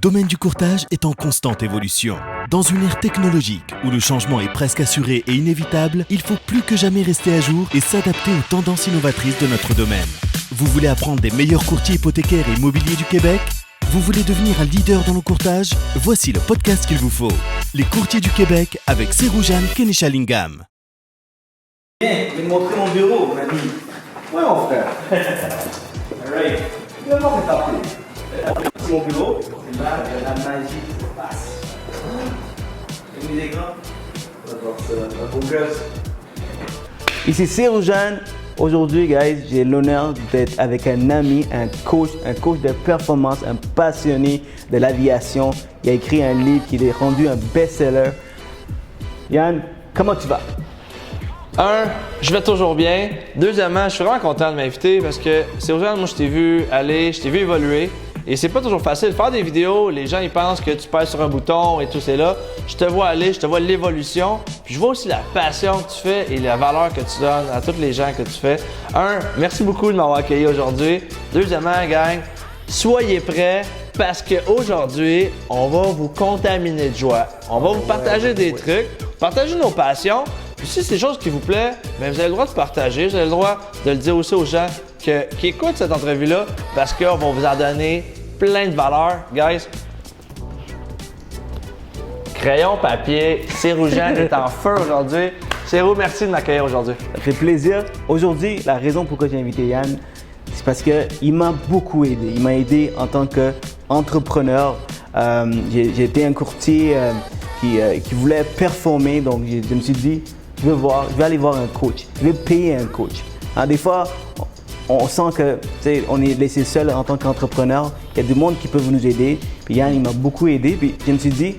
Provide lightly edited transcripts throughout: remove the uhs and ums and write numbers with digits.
domaine du courtage est en constante évolution. Dans une ère technologique où le changement est presque assuré et inévitable, il faut plus que jamais rester à jour et s'adapter aux tendances innovatrices de notre domaine. Vous voulez apprendre des meilleurs courtiers hypothécaires et immobiliers du Québec? Vous voulez devenir un leader dans le courtage? Voici le podcast qu'il vous faut. Les courtiers du Québec avec Seroujane Kenishalingam. Viens, je vais te montrer mon bureau, mon ami. Ouais, mon frère. Alright. Viens voir mes papiers. C'est mon bureau. C'est là que la magie se passe. T'as mis l'écran? On va voir ça. Un beau gosse. Ici Seroujane. Aujourd'hui, guys, j'ai l'honneur d'être avec un ami, un coach de performance, un passionné de l'aviation. Il a écrit un livre qui est rendu un best-seller. Yann, comment tu vas? Je vais toujours bien. Deuxièmement, je suis vraiment content de m'inviter parce que Seroujane, moi je t'ai vu aller, je t'ai vu évoluer et c'est pas toujours facile. Faire des vidéos, les gens ils pensent que tu pèses sur un bouton et tout c'est là. Je te vois aller, je te vois l'évolution, puis je vois aussi la passion que tu fais et la valeur que tu donnes à tous les gens que tu fais. Merci beaucoup de m'avoir accueilli aujourd'hui. Deuxièmement, gang, soyez prêts parce qu'aujourd'hui, on va vous contaminer de joie. On va vous partager des trucs, partager nos passions. Puis si c'est des choses qui vous plaisent, bien, vous avez le droit de partager, vous avez le droit de le dire aussi aux gens qui écoutent cette entrevue-là parce qu'on va vous en donner plein de valeurs. Guys, crayon, papier, Seroujane est en feu aujourd'hui. Serou, merci de m'accueillir aujourd'hui. Ça fait plaisir. Aujourd'hui, la raison pourquoi j'ai invité Yann, c'est parce qu'il m'a beaucoup aidé. Il m'a aidé en tant qu'entrepreneur. J'ai été un courtier qui voulait performer, donc je me suis dit, je vais aller voir un coach, je vais payer un coach. Alors, des fois, on sent que on est laissé seul en tant qu'entrepreneur. Il y a du monde qui peut nous aider. Puis Yann, il m'a beaucoup aidé. Puis je me suis dit,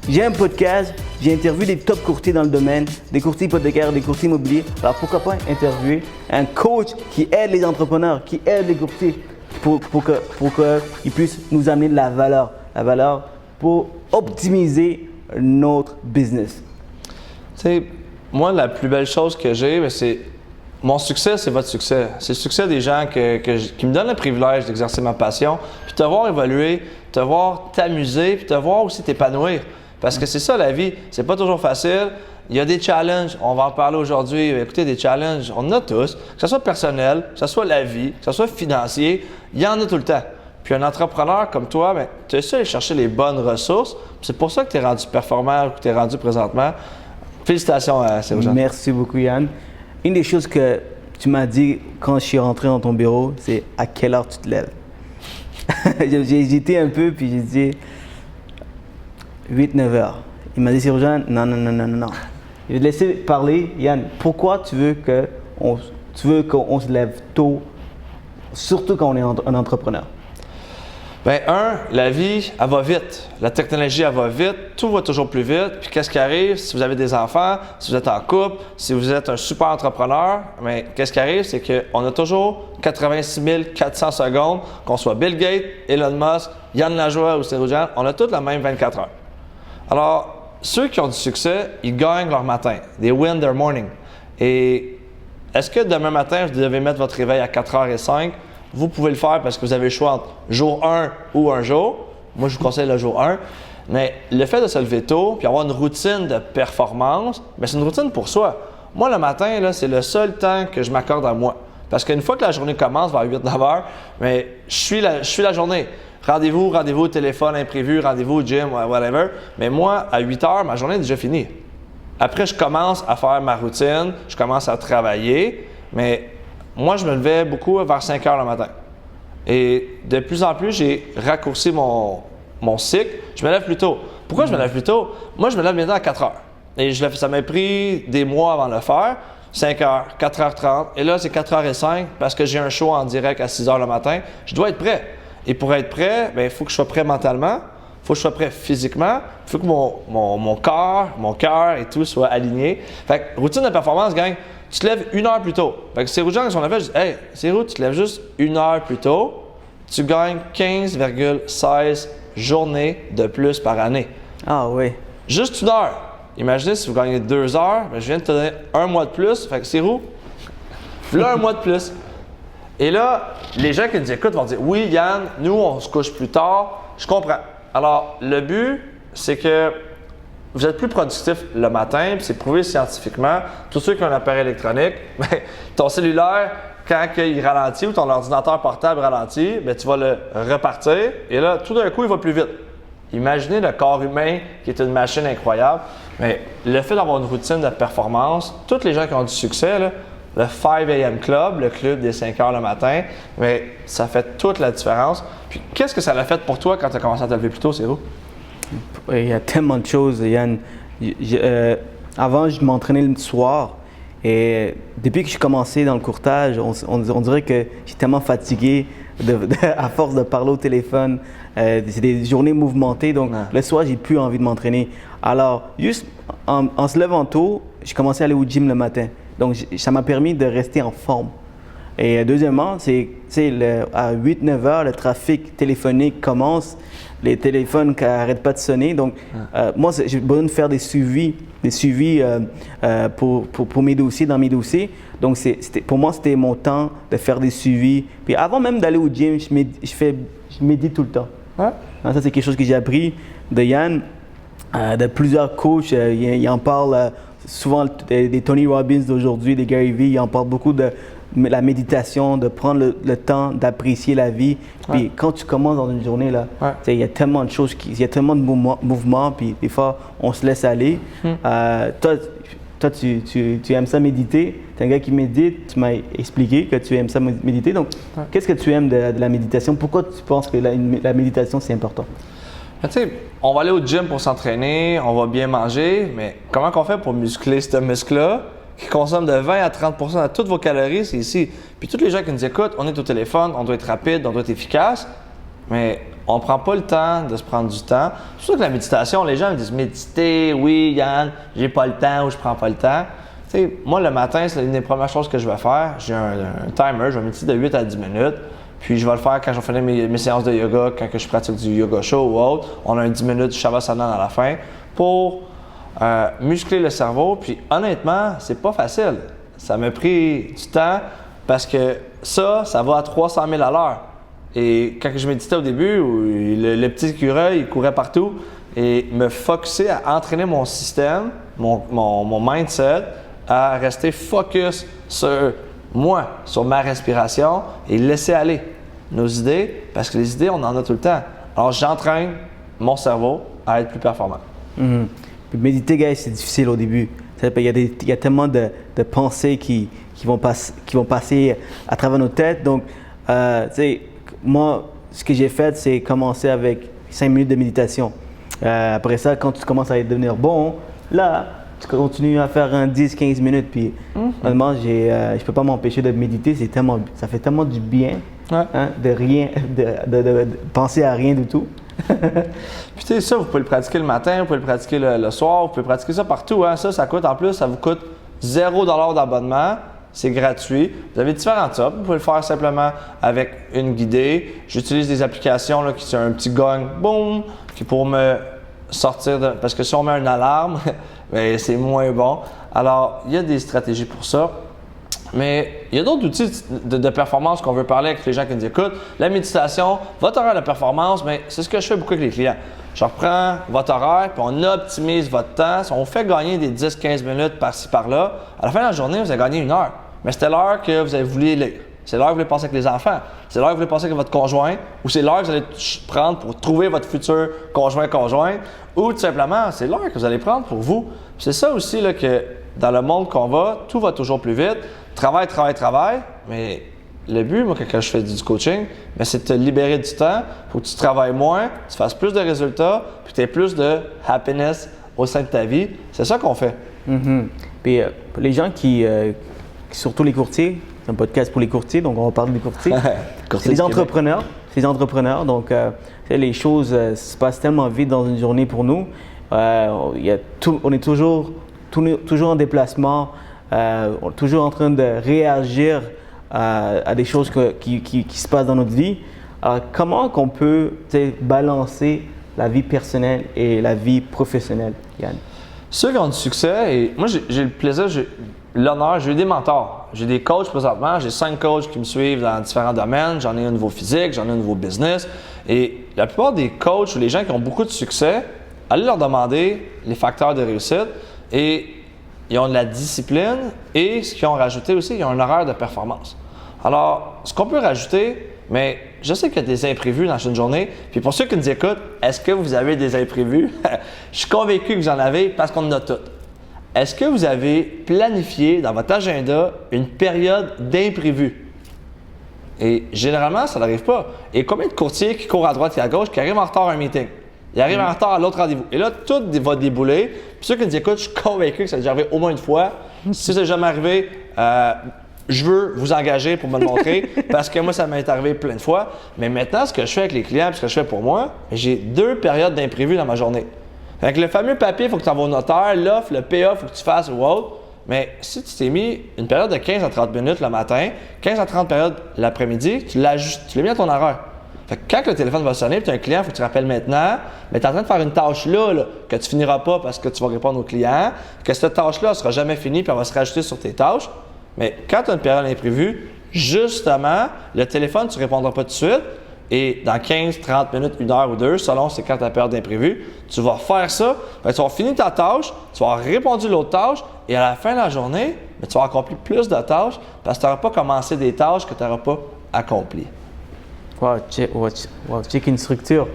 j'ai un podcast, j'ai interviewé des top courtiers dans le domaine, des courtiers hypothécaires, des courtiers immobiliers. Alors pourquoi pas interviewer un coach qui aide les entrepreneurs, qui aide les courtiers pour qu'ils puissent nous amener de la valeur pour optimiser notre business. Tu sais, moi, la plus belle chose que j'ai, c'est mon succès, c'est votre succès. C'est le succès des gens qui me donnent le privilège d'exercer ma passion, puis te voir évoluer, te voir t'amuser, puis te voir aussi t'épanouir. Parce que c'est ça la vie, c'est pas toujours facile. Il y a des challenges, on va en parler aujourd'hui. Écoutez, des challenges, on en a tous, que ce soit personnel, que ce soit la vie, que ce soit financier, il y en a tout le temps. Puis un entrepreneur comme toi, tu as su aller chercher les bonnes ressources. C'est pour ça que tu es rendu performant ou que tu es rendu présentement. Félicitations à Seroujane. Merci beaucoup, Yann. Une des choses que tu m'as dit quand je suis rentré dans ton bureau, c'est à quelle heure tu te lèves. J'ai hésité un peu, puis j'ai dit 8-9 heures. Il m'a dit, Seroujane, non. Je vais te laisser parler. Yann, pourquoi tu veux qu'on se lève tôt, surtout quand on est un entrepreneur? La vie, elle va vite. La technologie, elle va vite. Tout va toujours plus vite. Puis qu'est-ce qui arrive si vous avez des enfants, si vous êtes en couple, si vous êtes un super entrepreneur, qu'est-ce qui arrive, c'est qu'on a toujours 86 400 secondes, qu'on soit Bill Gates, Elon Musk, Yann Lajoie ou Seroujane, on a toutes la même 24 heures. Alors, ceux qui ont du succès, ils gagnent leur matin. They win their morning. Et est-ce que demain matin, vous devez mettre votre réveil à 4h05? Vous pouvez le faire parce que vous avez le choix entre jour 1 ou un jour. Moi, je vous conseille le jour 1. Mais le fait de se lever tôt puis avoir une routine de performance, c'est une routine pour soi. Moi, le matin, là, c'est le seul temps que je m'accorde à moi. Parce qu'une fois que la journée commence vers 8-9 heures, je suis la journée. Rendez-vous au téléphone imprévu, rendez-vous au gym, whatever. Mais moi, à 8 heures, ma journée est déjà finie. Après, je commence à faire ma routine, je commence à travailler, mais moi, je me levais beaucoup vers 5 heures le matin. Et de plus en plus, j'ai raccourci mon cycle. Je me lève plus tôt. Pourquoi je me lève plus tôt? Moi, je me lève maintenant à 4 heures. Et ça m'a pris des mois avant de le faire. 5 heures, 4h30. Et là, c'est 4h05 parce que j'ai un show en direct à 6 heures le matin. Je dois être prêt. Et pour être prêt, il faut que je sois prêt mentalement. Il faut que je sois prêt physiquement. Il faut que mon corps, mon cœur et tout soit aligné. Fait que routine de performance, gang. Tu te lèves 1 heure plus tôt. Fait que Seroujane, si on avait, je dis, hey, Serou, tu te lèves juste 1 heure plus tôt, tu gagnes 15,16 journées de plus par année. Ah oui. Juste 1 heure. Imaginez si vous gagnez 2 heures, je viens de te donner 1 mois de plus. Fait que Serou, là 1 mois de plus. Et là, les gens qui nous écoutent vont dire, oui, Yann, nous, on se couche plus tard. Je comprends. Alors, le but, c'est que vous êtes plus productif le matin, puis c'est prouvé scientifiquement. Tous ceux qui ont un appareil électronique, ben, ton cellulaire, quand il ralentit ou ton ordinateur portable ralentit, ben, tu vas le repartir et là, tout d'un coup, il va plus vite. Imaginez le corps humain qui est une machine incroyable. Mais le fait d'avoir une routine de performance, tous les gens qui ont du succès, là, le 5 a.m. Club, le club des 5 heures le matin, mais ça fait toute la différence. Puis qu'est-ce que ça a fait pour toi quand tu as commencé à te lever plus tôt, Sérou? Il y a tellement de choses, Yann. Avant, je m'entraînais le soir et depuis que j'ai commencé dans le courtage, on dirait que j'étais tellement fatigué à force de parler au téléphone. C'est des journées mouvementées, donc le soir, j'ai plus envie de m'entraîner. Alors, juste en se levant tôt, j'ai commencé à aller au gym le matin. Donc, ça m'a permis de rester en forme. Et deuxièmement, à 8-9 heures, le trafic téléphonique commence, les téléphones qui n'arrêtent pas de sonner. Donc, moi, j'ai besoin de faire des suivis pour mes dossiers, dans mes dossiers. Donc, pour moi, c'était mon temps de faire des suivis. Puis avant même d'aller au gym, je médite tout le temps. Ouais. Donc, ça, c'est quelque chose que j'ai appris de Yann, de plusieurs coachs. Il en parle souvent des Tony Robbins d'aujourd'hui, des Gary Vee. Il en parle beaucoup de la méditation, de prendre le temps d'apprécier la vie. Puis quand tu commences dans une journée, là, il y a tellement de choses, il y a tellement de mouvements, puis des fois, on se laisse aller. Toi, tu aimes ça méditer. Tu es un gars qui médite. Tu m'as expliqué que tu aimes ça méditer. Donc, qu'est-ce que tu aimes de la méditation? Pourquoi tu penses que la méditation, c'est important? Tu sais, on va aller au gym pour s'entraîner, on va bien manger, mais comment on fait pour muscler ce muscle-là qui consomme de 20 à 30 de toutes vos calories, c'est ici. Puis tous les gens qui nous écoutent, on est au téléphone, on doit être rapide, on doit être efficace, mais on ne prend pas le temps de se prendre du temps. C'est sûr que la méditation, les gens me disent « méditer, oui Yann, j'ai pas le temps ou je prends pas le temps ». Tu sais, moi le matin, c'est l'une des premières choses que je vais faire. J'ai un timer, je vais méditer de 8 à 10 minutes. Puis je vais le faire quand je vais finir mes séances de yoga, quand je pratique du yoga chaud ou autre. On a un 10 minutes de Shavasana à la fin pour muscler le cerveau. Puis honnêtement, c'est pas facile. Ça m'a pris du temps parce que ça va à 300 000 à l'heure. Et quand je méditais au début, le petit écureuil, il courait partout. Et me focusser à entraîner mon système, mon mindset, à rester focus sur moi, sur ma respiration et laisser aller nos idées, parce que les idées, on en a tout le temps. Alors, j'entraîne mon cerveau à être plus performant. Puis méditer, gars, c'est difficile au début. Il y a tellement de pensées qui vont passer à travers nos têtes. Donc, tu sais, moi, ce que j'ai fait, c'est commencer avec 5 minutes de méditation. Après ça, quand tu commences à devenir bon, là, tu continues à faire un 10-15 minutes. Puis, honnêtement, je peux pas m'empêcher de méditer. Ça fait tellement du bien de penser à rien du tout. Puis, tu sais, ça, vous pouvez le pratiquer le matin, vous pouvez le pratiquer le soir, vous pouvez pratiquer ça partout. Hein. Ça coûte, en plus, ça vous coûte 0 $ d'abonnement. C'est gratuit. Vous avez différentes options. Vous pouvez le faire simplement avec une guidée. J'utilise des applications là, qui sont un petit gong, boum, qui pour me sortir de. Parce que si on met une alarme, bien, c'est moins bon. Alors, il y a des stratégies pour ça. Mais il y a d'autres outils de performance qu'on veut parler avec les gens qui nous écoutent. La méditation, votre horaire de performance, mais c'est ce que je fais beaucoup avec les clients. Je reprends votre horaire, puis on optimise votre temps. On fait gagner des 10-15 minutes par-ci, par-là. À la fin de la journée, vous avez gagné 1 heure. Mais c'était l'heure que vous avez voulu lire. C'est l'heure que vous voulez passer avec les enfants. C'est l'heure que vous voulez passer avec votre conjoint. Ou c'est l'heure que vous allez prendre pour trouver votre futur conjoint. Ou tout simplement, c'est l'heure que vous allez prendre pour vous. Puis c'est ça aussi là, que dans le monde qu'on va, tout va toujours plus vite. Travail. Mais le but, moi, quand je fais du coaching, c'est de te libérer du temps. Il faut que tu travailles moins, tu fasses plus de résultats, puis tu aies plus de happiness au sein de ta vie. C'est ça qu'on fait. Puis les gens surtout les courtiers, c'est un podcast pour les courtiers, donc on va parler des courtiers. C'est les entrepreneurs. Donc, les choses se passent tellement vite dans une journée pour nous. On est toujours en déplacement, toujours en train de réagir à des choses qui se passent dans notre vie. Alors, comment qu'on peut balancer la vie personnelle et la vie professionnelle, Yann? Ceux qui ont du succès, et moi j'ai le plaisir, l'honneur, j'ai eu des mentors. J'ai des coachs présentement, j'ai 5 coachs qui me suivent dans différents domaines. J'en ai un au niveau physique, j'en ai un au niveau business. Et la plupart des coachs ou les gens qui ont beaucoup de succès, allez leur demander les facteurs de réussite et ils ont de la discipline et ce qu'ils ont rajouté aussi, ils ont un horaire de performance. Alors, ce qu'on peut rajouter, mais je sais qu'il y a des imprévus dans une journée. Puis pour ceux qui nous écoutent, est-ce que vous avez des imprévus? Je suis convaincu que vous en avez parce qu'on en a toutes. Est-ce que vous avez planifié dans votre agenda une période d'imprévus? Et généralement, ça n'arrive pas. Et combien de courtiers qui courent à droite et à gauche, qui arrivent en retard à un meeting? Ils arrivent en retard à l'autre rendez-vous. Et là, tout va débouler. Puis ceux qui nous écoutent, je suis convaincu que ça a déjà arrivé au moins une fois. Si ça n'est jamais arrivé, je veux vous engager pour me le montrer parce que moi, ça m'est arrivé plein de fois. Mais maintenant, ce que je fais avec les clients et ce que je fais pour moi, j'ai 2 périodes d'imprévus dans ma journée. Avec le fameux papier, il faut que tu envoies au notaire. L'offre, le PA, il faut que tu fasses ou autre. Mais si tu t'es mis une période de 15 à 30 minutes le matin, 15 à 30 périodes l'après-midi, tu l'as mis à ton horaire. Fait que quand le téléphone va sonner et tu as un client, il faut que tu rappelles maintenant, mais tu es en train de faire une tâche là, que tu finiras pas parce que tu vas répondre au client, que cette tâche-là ne sera jamais finie puis elle va se rajouter sur tes tâches. Mais quand tu as une période imprévue, justement, le téléphone, tu ne répondras pas tout de suite. Et dans 15, 30 minutes, 1 heure ou 2, selon c'est quand ta période d'imprévu, tu vas faire ça. Fait que tu vas finir ta tâche, tu vas avoir répondu l'autre tâche et à la fin de la journée, tu vas accomplir plus de tâches parce que tu n'auras pas commencé des tâches que tu n'auras pas accomplies. Wow, check une structure.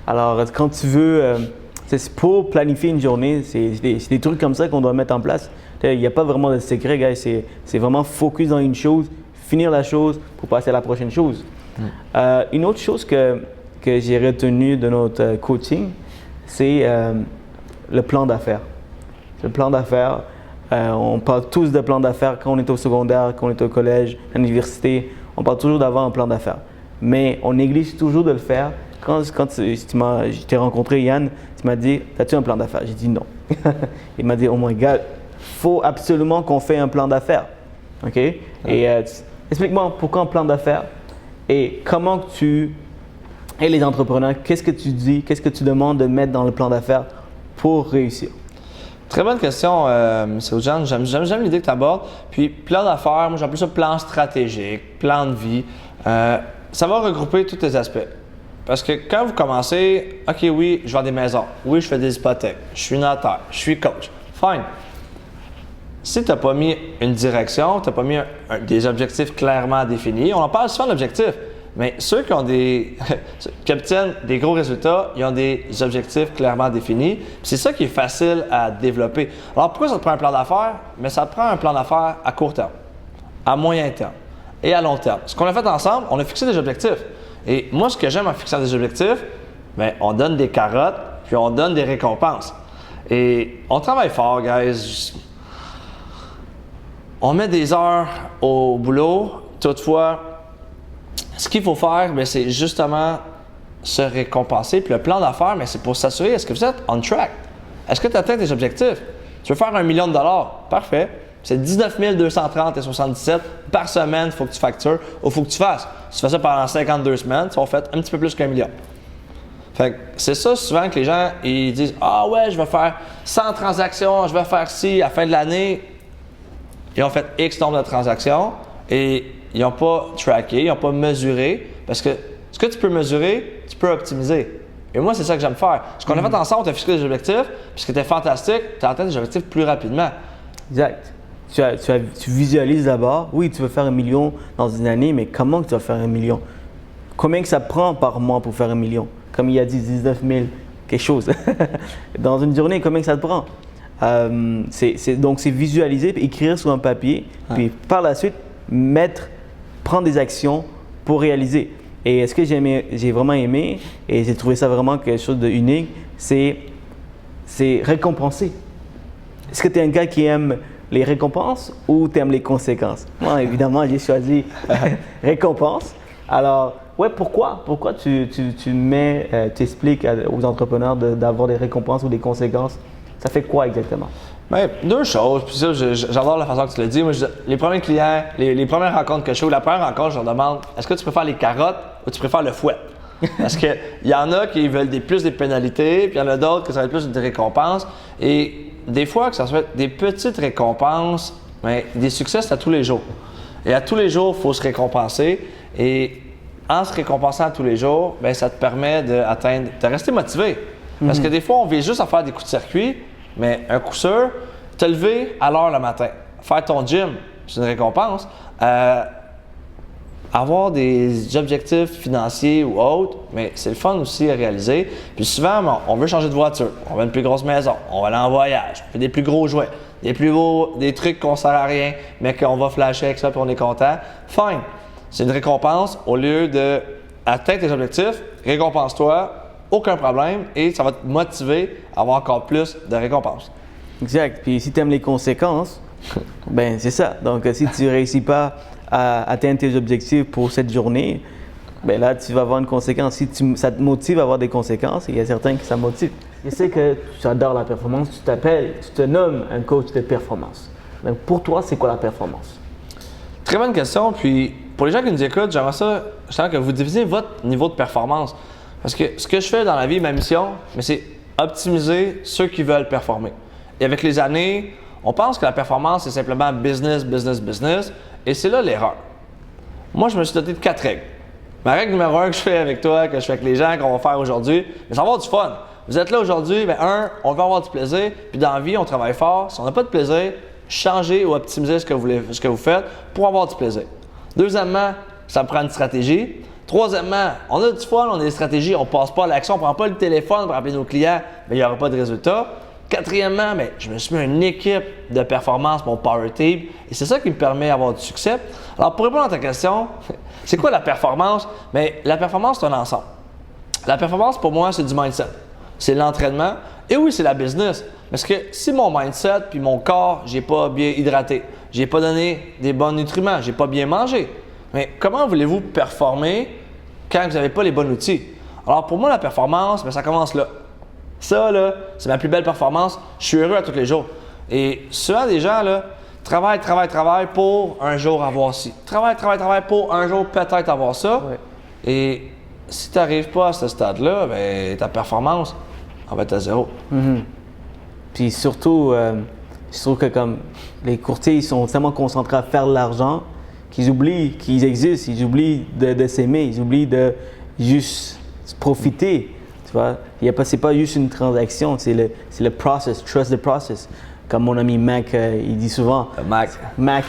Alors, quand tu veux, c'est pour planifier une journée, c'est des trucs comme ça qu'on doit mettre en place. Il n'y a pas vraiment de secret, gars. C'est vraiment focus dans une chose, finir la chose pour passer à la prochaine chose. Une autre chose que j'ai retenue de notre coaching, c'est le plan d'affaires. Le plan d'affaires, on parle tous de plan d'affaires quand on est au secondaire, quand on est au collège, à l'université. On parle toujours d'avoir un plan d'affaires. Mais on néglige toujours de le faire. Quand je t'ai rencontré, Yann, tu m'as dit, as-tu un plan d'affaires? J'ai dit non. Il m'a dit, oh my God, il faut absolument qu'on fasse un plan d'affaires. OK? Et explique-moi pourquoi un plan d'affaires et comment et les entrepreneurs, qu'est-ce que tu dis, qu'est-ce que tu demandes de mettre dans le plan d'affaires pour réussir? Très bonne question, M. Jean. J'aime l'idée que tu abordes. Puis, plan d'affaires, moi j'appelle ça plan stratégique, plan de vie. Ça va regrouper tous les aspects. Parce que quand vous commencez, OK, oui, je vends des maisons. Oui, je fais des hypothèques. Je suis notaire. Je suis coach. Fine. Si tu n'as pas mis une direction, tu n'as pas mis des objectifs clairement définis, on en parle souvent d'objectifs, mais ceux qui obtiennent des gros résultats, ils ont des objectifs clairement définis. C'est ça qui est facile à développer. Alors, pourquoi ça te prend un plan d'affaires? Mais ça te prend un plan d'affaires à court terme, à moyen terme et à long terme. Ce qu'on a fait ensemble, on a fixé des objectifs. Et moi, ce que j'aime en fixant des objectifs, bien, on donne des carottes, puis on donne des récompenses. Et on travaille fort, guys. On met des heures au boulot. Toutefois, ce qu'il faut faire, c'est justement se récompenser. Puis le plan d'affaires, c'est pour s'assurer, est-ce que vous êtes on track? Est-ce que tu atteins tes objectifs? Tu veux faire $1 million? Parfait. C'est 19 230,77 par semaine, il faut que tu factures ou il faut que tu fasses. Si tu fais ça pendant 52 semaines, tu vas faire un petit peu plus qu'1 million. Fait que c'est ça souvent que les gens ils disent « Ah ouais, je vais faire 100 transactions, je vais faire ci à la fin de l'année. » Ils ont fait X nombre de transactions et ils n'ont pas tracké, ils n'ont pas mesuré parce que ce que tu peux mesurer, tu peux optimiser. Et moi, c'est ça que j'aime faire. Ce qu'on a fait ensemble, tu as fixé des objectifs, puis ce qui était fantastique, tu as atteint des objectifs plus rapidement. Exact. Tu visualises d'abord, oui, tu veux faire $1 million dans une année, mais comment tu vas faire $1 million? Combien que ça prend par mois pour faire $1 million? Comme il a dit, 19 000, quelque chose. Dans une journée, combien que ça te prend? Donc, c'est visualiser, puis écrire sur un papier, puis par la suite, prendre des actions pour réaliser. Et ce que j'ai vraiment aimé, et j'ai trouvé ça vraiment quelque chose d'unique, c'est récompenser. Est-ce que tu es un gars qui aime les récompenses ou tu aimes les conséquences? Moi, évidemment, j'ai choisi récompense. Alors, ouais, pourquoi tu expliques aux entrepreneurs d'avoir des récompenses ou des conséquences? Ça fait quoi exactement? Bien, 2 choses. Puis ça, j'adore la façon que tu l'as dit. Moi, les premiers clients, les premières rencontres que je fais, ou la première rencontre, je leur demande est-ce que tu préfères les carottes ou tu préfères le fouet? Parce qu'il y en a qui veulent plus des pénalités, puis il y en a d'autres que ça va être plus des récompenses. Et des fois, que ça soit des petites récompenses, mais des succès, c'est à tous les jours. Et à tous les jours, il faut se récompenser. Et en se récompensant tous les jours, bien, ça te permet de rester motivé. Parce que des fois, on vise juste à faire des coups de circuit, mais un coup sûr, te lever à l'heure le matin, faire ton gym, c'est une récompense. Avoir des objectifs financiers ou autres, mais c'est le fun aussi à réaliser. Puis souvent, on veut changer de voiture, on veut une plus grosse maison, on va aller en voyage, on fait des plus gros jouets, des trucs qu'on sert à rien, mais qu'on va flasher avec ça puis on est content. Fine, c'est une récompense au lieu d'atteindre tes objectifs, récompense-toi, aucun problème et ça va te motiver à avoir encore plus de récompenses. Exact. Puis si tu aimes les conséquences, ben c'est ça. Donc si tu ne réussis pas à atteindre tes objectifs pour cette journée, ben là tu vas avoir une conséquence. Si ça te motive à avoir des conséquences, il y a certains qui ça motive. Je sais que tu adores la performance, tu te nommes un coach de performance. Donc pour toi, c'est quoi la performance? Très bonne question. Puis pour les gens qui nous écoutent, j'aimerais que vous divisiez votre niveau de performance. Parce que ce que je fais dans la vie, ma mission, c'est optimiser ceux qui veulent performer. Et avec les années, on pense que la performance, c'est simplement business, business, business. Et c'est là l'erreur. Moi, je me suis doté de 4 règles. Ma règle numéro 1 que je fais avec toi, que je fais avec les gens, qu'on va faire aujourd'hui, c'est avoir du fun. Vous êtes là aujourd'hui, on veut avoir du plaisir. Puis dans la vie, on travaille fort. Si on n'a pas de plaisir, changez ou optimisez ce que vous faites pour avoir du plaisir. Deuxièmement, ça prend une stratégie. Troisièmement, on a du fun, on a des stratégies, on ne passe pas à l'action, on ne prend pas le téléphone pour appeler nos clients, mais il n'y aura pas de résultat. Quatrièmement, je me suis mis une équipe de performance, mon Power Team, et c'est ça qui me permet d'avoir du succès. Alors, pour répondre à ta question, c'est quoi la performance? Mais la performance, c'est un ensemble. La performance, pour moi, c'est du mindset. C'est l'entraînement. Et oui, c'est la business. Parce que si mon mindset puis mon corps, j'ai pas bien hydraté, j'ai pas donné des bons nutriments, j'ai pas bien mangé, mais comment voulez-vous performer quand vous n'avez pas les bons outils? Alors, pour moi, la performance, ça commence là. Ça, là, c'est ma plus belle performance. Je suis heureux à tous les jours. Et souvent, des gens, là, travaillent pour un jour avoir ci. Travaillent pour un jour peut-être avoir ça. Ouais. Et si tu n'arrives pas à ce stade-là, ta performance, elle va être à zéro. Mm-hmm. Puis surtout, je trouve que comme les courtiers, ils sont tellement concentrés à faire de l'argent qu'ils oublient qu'ils existent, ils oublient de s'aimer, ils oublient de juste profiter. C'est pas juste une transaction, c'est le process, trust the process. Comme mon ami Mac, il dit souvent. Mac.